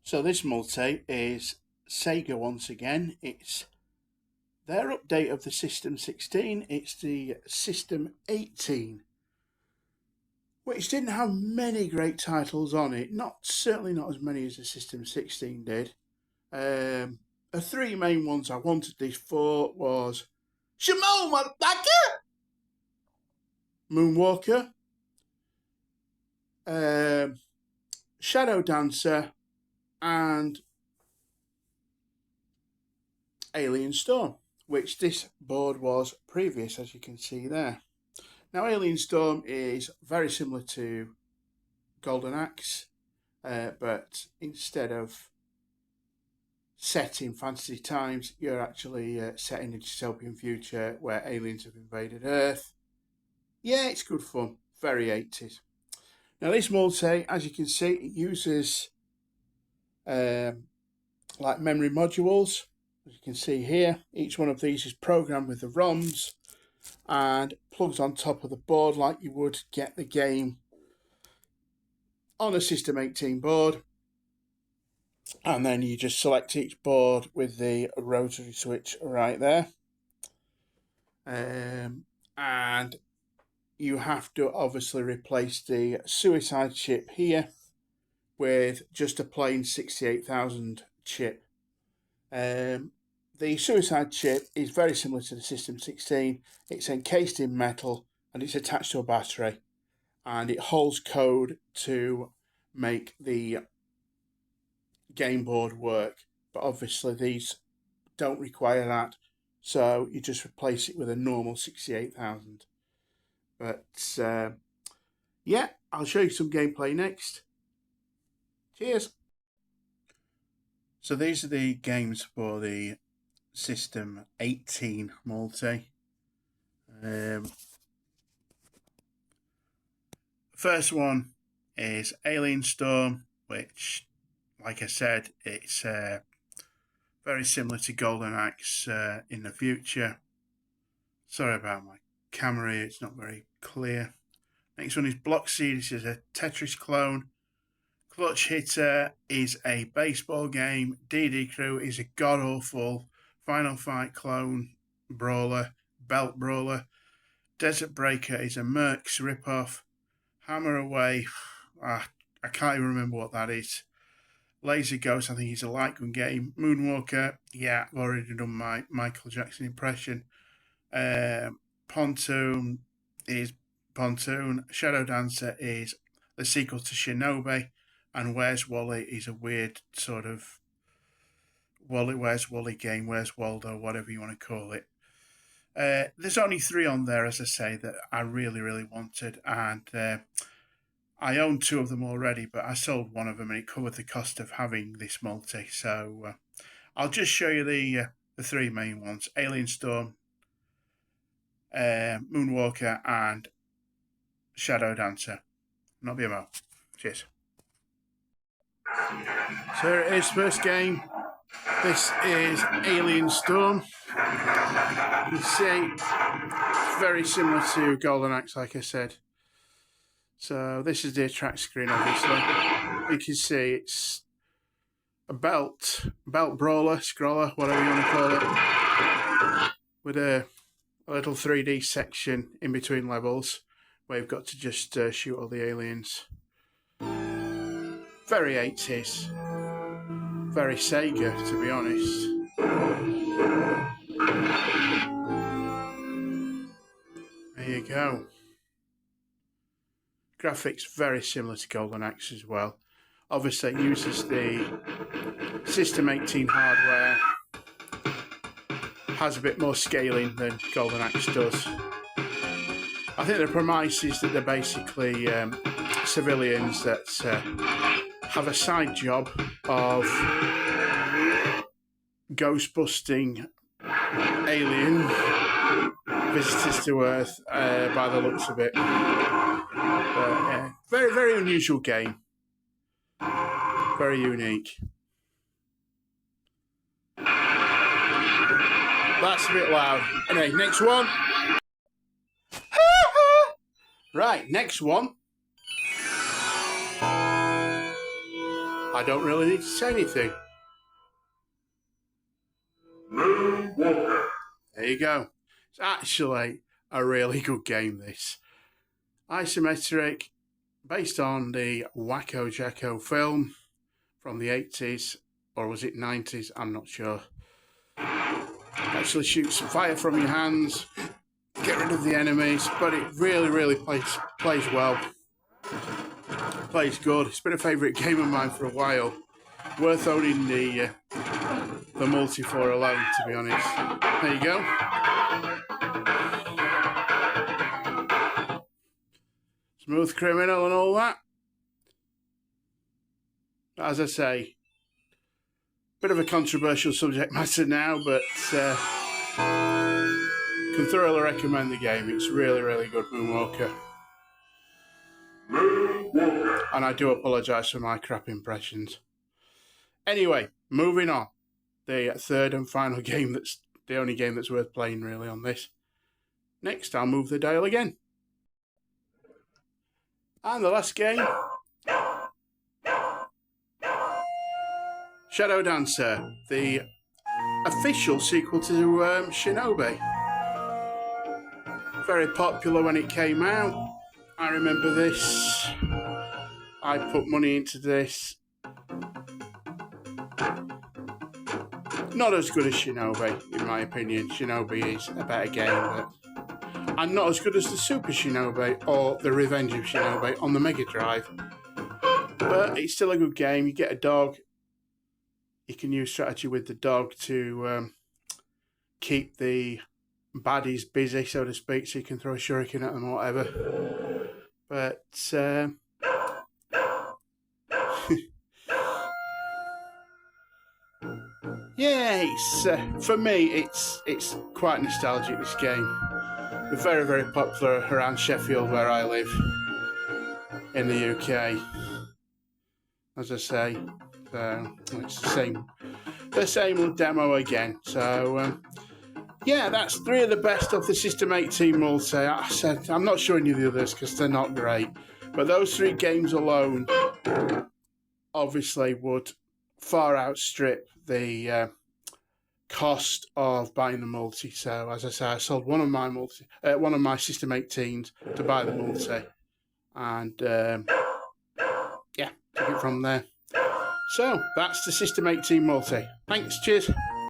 So this multi is Sega once again. It's their update of the System 16. It's the System 18, which didn't have many great titles on it. Certainly not as many as the System 16 did. The three main ones I wanted this for was Shimon Motherfucker, Moonwalker, Shadow Dancer, and Alien Storm, which this board was previous, as you can see there. Now, Alien Storm is very similar to Golden Axe, but instead of set in fantasy times, you're actually set in a dystopian future where aliens have invaded Earth. Yeah, it's good fun. Very 80s. Now, this multi, as you can see, it uses like memory modules. As you can see here, each one of these is programmed with the ROMs and plugs on top of the board like you would get the game on a System 18 board. And then you just select each board with the rotary switch right there. And you have to obviously replace the suicide chip here with just a plain 68,000 chip. The suicide chip is very similar to the System 16. It's encased in metal and it's attached to a battery, and it holds code to make the game board work, but obviously these don't require that, so you just replace it with a normal 68,000. But yeah, I'll show you some gameplay next. Cheers. So these are the games for the System 18 multi. First one is Alien Storm, which, like I said, it's very similar to Golden Axe in the future. Sorry about my camera here, it's not very clear. Next one is Block C. This is a Tetris clone. Clutch Hitter is a baseball game. DD Crew is a god-awful Final Fight clone brawler, belt brawler. Desert Breaker is a Mercs ripoff. Hammer Away, I can't even remember what that is. Laser Ghost, I think is a light gun game. Moonwalker, yeah, I've already done my Michael Jackson impression. Pontoon is Pontoon. Shadow Dancer is the sequel to Shinobi. And Where's Wally is a weird sort of Where's Wally game, Where's Waldo, whatever you want to call it. There's only three on there, as I say, that I really, really wanted. And I own two of them already, but I sold one of them and it covered the cost of having this multi. So I'll just show you the three main ones: Alien Storm, Moonwalker, and Shadow Dancer. Not be a mo. Cheers. So here it is, first game. This is Alien Storm. You can see it's very similar to Golden Axe, like I said. So this is the attract screen, obviously. You can see it's a belt brawler, scroller, whatever you want to call it, with a little 3D section in between levels where you've got to just shoot all the aliens. Very 80s, very Sega, to be honest. There you go. Graphics very similar to Golden Axe as well. Obviously it uses the System 18 hardware, has a bit more scaling than Golden Axe does. I think the premise is that they're basically civilians that have a side job of ghost-busting alien visitors to Earth, by the looks of it. Yeah, very, very unusual game. Very unique. That's a bit loud. Anyway, next one. Right, next one. I don't really need to say anything. There you go. It's actually a really good game, this. Isometric, based on the Wacko Jacko film from the 80s, or was it 90s? I'm not sure. Actually shoot some fire from your hands, get rid of the enemies, but it really plays well. Plays good. It's been a favourite game of mine for a while. Worth owning the multi for alone, to be honest. There you go. Smooth criminal and all that. As I say, bit of a controversial subject matter now, but can thoroughly recommend the game. It's really good, Moonwalker. And I do apologise for my crap impressions. Anyway, moving on. The third and final game, that's the only game that's worth playing really on this. Next, I'll move the dial again. And the last game, Shadow Dancer, the official sequel to Shinobi. Very popular when it came out. I remember this. I put money into this. Not as good as Shinobi, in my opinion. Shinobi is a better game, and not as good as the Super Shinobi or the Revenge of Shinobi on the Mega Drive. But it's still a good game. You get a dog. You can use strategy with the dog to keep the baddies busy, so to speak, so you can throw a shuriken at them or whatever. But yeah, it's for me, it's quite nostalgic, this game. It's very popular around Sheffield, where I live, in the UK. As I say, it's the same demo again. So yeah, that's 3 of the best of the System 18 multi. I'm not showing you the others because they're not great, but those 3 games alone obviously would far outstrip the cost of buying the multi. So as I say, I sold one of my System 18s to buy the multi, and yeah, took it from there. So that's the System 18 multi. Thanks, cheers.